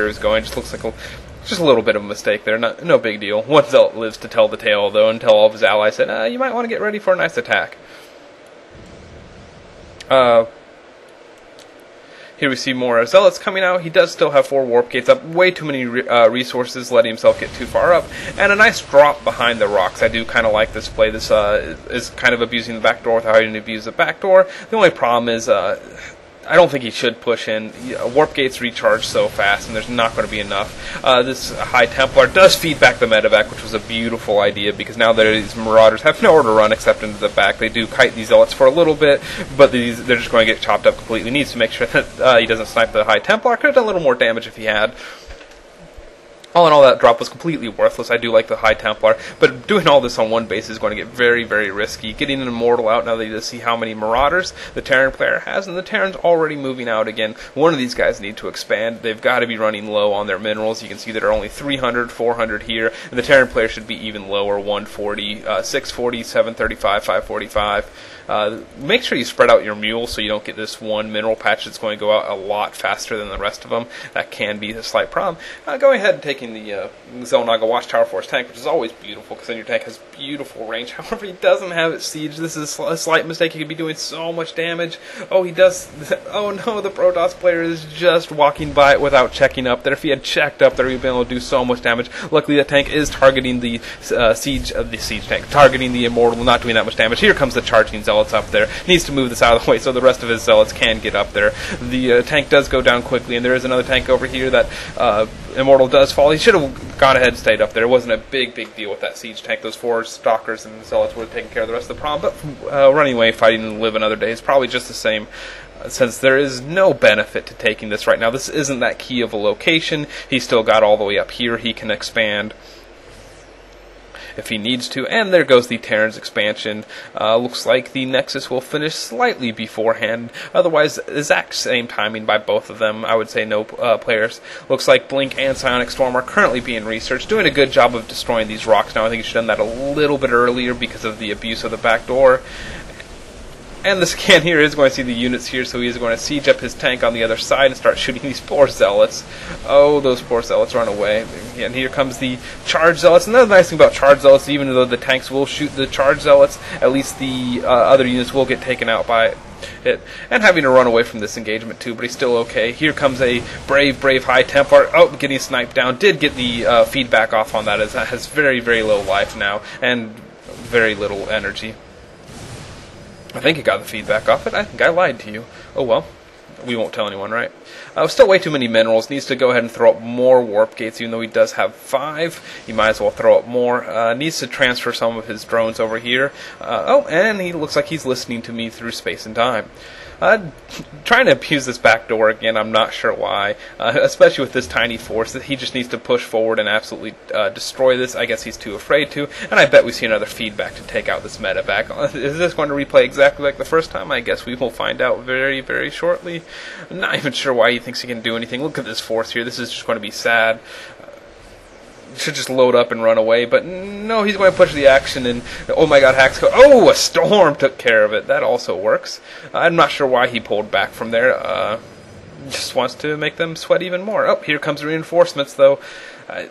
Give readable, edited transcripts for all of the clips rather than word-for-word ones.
is going. Just looks like just a little bit of a mistake there. No big deal. One zealot lives to tell the tale, though, and tell all of his allies that you might want to get ready for a nice attack. Here we see more zealots coming out. He does still have 4 warp gates up. Way too many resources, letting himself get too far up. And a nice drop behind the rocks. I do kind of like this play. This is kind of abusing the back door without having to abuse the back door. The only problem is I don't think he should push in. Warp gates recharge so fast, and there's not going to be enough. This High Templar does feed back the medevac, which was a beautiful idea, because now these Marauders have nowhere to run except into the back. They do kite these Zealots for a little bit, but they're just going to get chopped up completely. He needs to make sure that he doesn't snipe the High Templar. Could have done a little more damage if he had. All in all, that drop was completely worthless. I do like the High Templar, but doing all this on one base is going to get very, very risky. Getting an Immortal out now that you see how many Marauders the Terran player has, and the Terran's already moving out again. One of these guys need to expand. They've got to be running low on their minerals. You can see that are only 300, 400 here, and the Terran player should be even lower, 140, 640, 735, 545. Make sure you spread out your mules so you don't get this one mineral patch that's going to go out a lot faster than the rest of them. That can be a slight problem. Going ahead and taking the Xel'Naga Watchtower Force tank, which is always beautiful because then your tank has beautiful range. However, he doesn't have its siege. This is a slight mistake. He could be doing so much damage. Oh, he does. Oh no, the Protoss player is just walking by it without checking up there. If he had checked up there, he'd been able to do so much damage. Luckily, the tank is targeting the siege tank, targeting the Immortal, not doing that much damage. Here comes the charging Zealots up there. He needs to move this out of the way so the rest of his Zealots can get up there. The tank does go down quickly, and there is another tank over here that Immortal does fall. He should have gone ahead and stayed up there. It wasn't a big deal with that siege tank. Those 4 Stalkers and Zealots would have taken care of the rest of the problem, but running away, fighting, and live another day is probably just the same. Since there is no benefit to taking this right now, this isn't that key of a location. He's still got all the way up here. He can expand if he needs to, and there goes the Terran's expansion. Looks like the Nexus will finish slightly beforehand. Otherwise, exact same timing by both of them. I would say no players. Looks like Blink and Psionic Storm are currently being researched, doing a good job of destroying these rocks now. I think he should have done that a little bit earlier because of the abuse of the back door. And the scan here is going to see the units here, so he is going to siege up his tank on the other side and start shooting these poor Zealots. Oh, those poor Zealots run away. And here comes the Charge Zealots. Another nice thing about Charge Zealots, even though the tanks will shoot the Charge Zealots, at least the other units will get taken out by it. And having to run away from this engagement too, but he's still okay. Here comes a brave High Templar. Oh, getting sniped down. Did get the feedback off on that, as that has very, very low life now, and very little energy. I think he got the feedback off it. I think I lied to you. Oh well. We won't tell anyone, right? Still way too many minerals. Needs to go ahead and throw up more warp gates, even though he does have 5. He might as well throw up more. Needs to transfer some of his drones over here. Oh, and he looks like he's listening to me through space and time. Trying to abuse this back door again, I'm not sure why. Especially with this tiny force, that he just needs to push forward and absolutely destroy this. I guess he's too afraid to, and I bet we see another feedback to take out this medevac. Is this going to replay exactly like the first time? I guess we will find out very, very shortly. I'm not even sure why he thinks he can do anything. Look at this force here. This is just going to be sad. Should just load up and run away, but no, he's going to push the action, and oh my god, HAXCODE. Oh, a storm took care of it. That also works. I'm not sure why he pulled back from there. Just wants to make them sweat even more. Oh, here comes reinforcements, though. I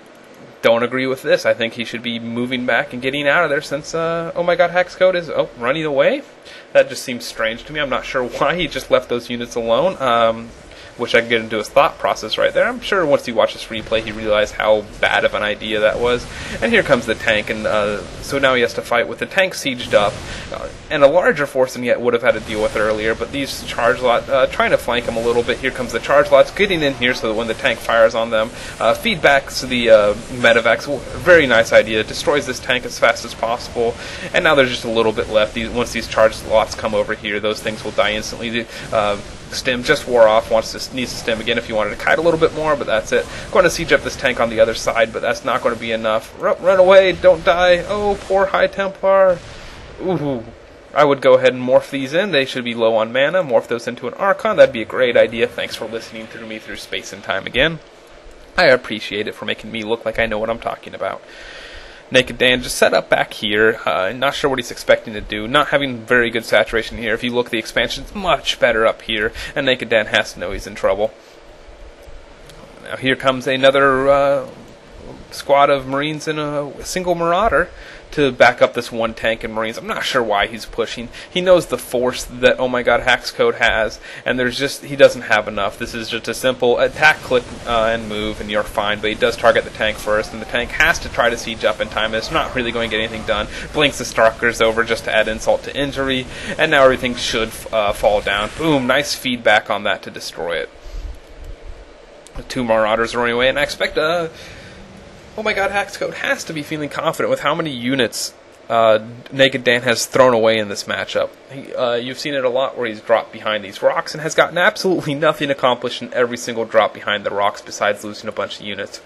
don't agree with this. I think he should be moving back and getting out of there, since oh my god, HAXCODE is running away. That just seems strange to me. I'm not sure why he just left those units alone. Which I can get into his thought process right there. I'm sure once he watched this replay, he realized how bad of an idea that was. And here comes the tank, and so now he has to fight with the tank sieged up, and a larger force than he would have had to deal with earlier. But these charge lot trying to flank him a little bit. Here comes the charge lots getting in here, so that when the tank fires on them, feedbacks to the medevacs. Very nice idea. Destroys this tank as fast as possible. And now there's just a little bit left. Once these charge lots come over here, those things will die instantly. Stim just wore off, needs to stim again if you wanted to kite a little bit more, but that's it. Going to siege up this tank on the other side, but that's not going to be enough. Run away, don't die. Oh, poor High Templar. Ooh. I would go ahead and morph these in. They should be low on mana. Morph those into an Archon. That'd be a great idea. Thanks for listening to me through space and time again. I appreciate it for making me look like I know what I'm talking about. Nakeddan just set up back here. Not sure what he's expecting to do. Not having very good saturation here. If you look, the expansion's much better up here, and Nakeddan has to know he's in trouble. Now here comes another squad of Marines and a single Marauder to back up this one tank and Marines. I'm not sure why he's pushing. He knows the force that OMGHAXCODE has, and he doesn't have enough. This is just a simple attack, click, and move, and you're fine. But he does target the tank first, and the tank has to try to siege up in time. It's not really going to get anything done. Blinks the Stalkers over just to add insult to injury, and now everything should fall down. Boom, nice feedback on that to destroy it. The 2 Marauders are running away, and I expect OMGHAXCODE has to be feeling confident with how many units Nakeddan has thrown away in this matchup. You've seen it a lot where he's dropped behind these rocks and has gotten absolutely nothing accomplished in every single drop behind the rocks besides losing a bunch of units.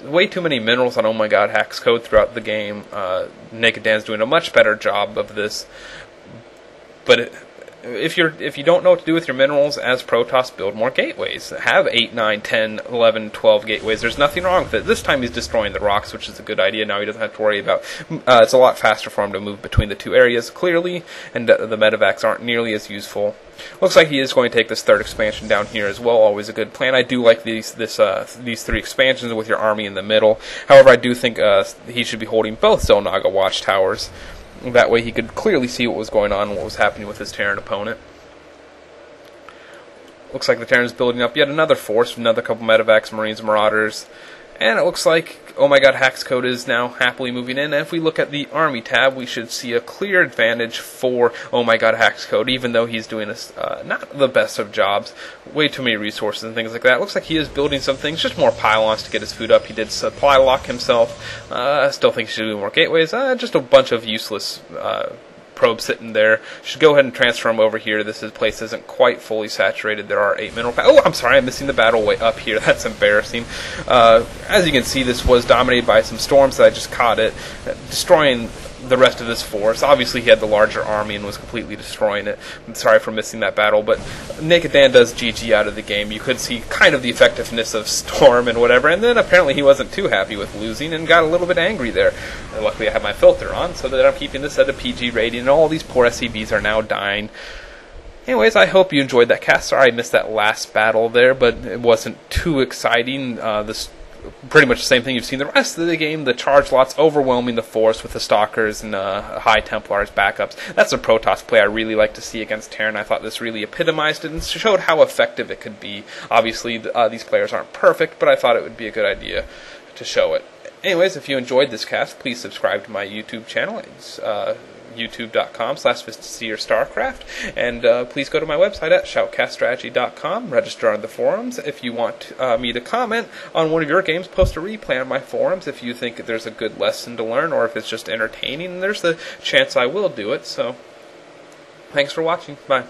Way too many minerals on OMGHAXCODE throughout the game. Nakeddan's doing a much better job of this, but if you don't know what to do with your minerals as Protoss, build more gateways. Have 8, 9, 10, 11, 12 gateways. There's nothing wrong with it. This time he's destroying the rocks, which is a good idea. Now he doesn't have to worry about... it's a lot faster for him to move between the 2 areas, clearly, and the medevacs aren't nearly as useful. Looks like he is going to take this 3rd expansion down here as well. Always a good plan. I do like these 3 expansions with your army in the middle. However, I do think he should be holding both Xel'Naga watchtowers. That way he could clearly see what was going on and what was happening with his Terran opponent. Looks like the Terran's building up yet another force, another couple medevacs, Marines, Marauders. And it looks like OMGHAXCODE is now happily moving in. And if we look at the Army tab, we should see a clear advantage for OMGHAXCODE, even though he's doing not the best of jobs. Way too many resources and things like that. Looks like he is building some things, just more pylons to get his food up. He did supply lock himself. I still think he should do more gateways. Just a bunch of useless probes sitting there. Should go ahead and transfer them over here. This place isn't quite fully saturated. There are 8 mineral packs. Oh, I'm sorry, I'm missing the battle way up here. That's embarrassing. As you can see, this was dominated by some storms that I just caught it, destroying the rest of this force. Obviously, he had the larger army and was completely destroying it. I'm sorry for missing that battle, but Nakeddan does GG out of the game. You could see kind of the effectiveness of Storm and whatever, and then apparently he wasn't too happy with losing and got a little bit angry there. And luckily, I have my filter on so that I'm keeping this at a PG rating, and all these poor SCBs are now dying. Anyways, I hope you enjoyed that cast. Sorry I missed that last battle there, but it wasn't too exciting. Pretty much the same thing you've seen the rest of the game. The chargelots overwhelming the force with the Stalkers and High Templars backups. That's a Protoss play I really like to see against Terran. I thought this really epitomized it and showed how effective it could be. Obviously, these players aren't perfect, but I thought it would be a good idea to show it. Anyways, if you enjoyed this cast, please subscribe to my YouTube channel. It's youtube.com/VincereStarcraft, and please go to my website at shoutcaststrategy.com, register on the forums. If you want me to comment on one of your games, post a replay on my forums if you think there's a good lesson to learn, or if it's just entertaining, there's a chance I will do it. So thanks for watching. Bye.